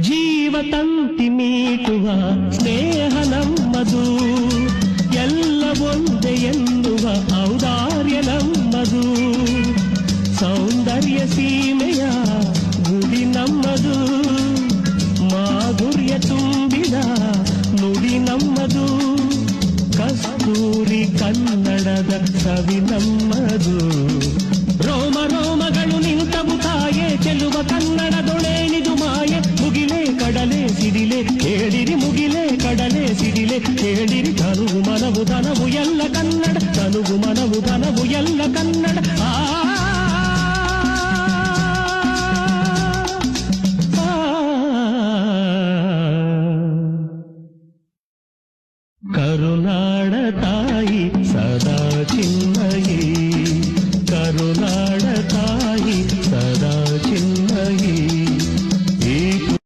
ಜೀವ ತಂತಿ ಮೀಟುವ ಸ್ನೇಹ ನಮ್ಮದು, ಎಲ್ಲ ಒಂದೇ ಎನ್ನುವ ಔದಾರ್ಯ ನಮ್ಮದು, ಸೌಂದರ್ಯ ಸೀಮೆಯ ಗುಡಿ ನಮ್ಮದು, ಮಾಧುರ್ಯ ತುಂಬಿದ ನುಡಿ ನಮ್ಮದು, ಕಸ್ತೂರಿ ಕನ್ನಡದ ಸವಿ ನಮ್ಮದು. ರೋಮ ರೋಮಗಳು ನಿಂತವು ತಾಯೆ, ಚೆಲುವ ಕನ್ನಡದೊಳೇನಿದು ಮಾಯೆ. ಮುಗಿಲೆ ಕಡಲೆ ಸಿಡಿಲೆ ಹೇಳಿರಿ, ಮುಗಿಲೆ ಕಡಲೆ ಸಿಡಿಲೆ ಹೇಳಿರಿ. ತನುವು ಮನವು ಧನವು ಎಲ್ಲ ಕನ್ನಡ, ತನುವು ಮನವು ಧನವು ಎಲ್ಲ ಕನ್ನಡ. ಕರುನಾಡ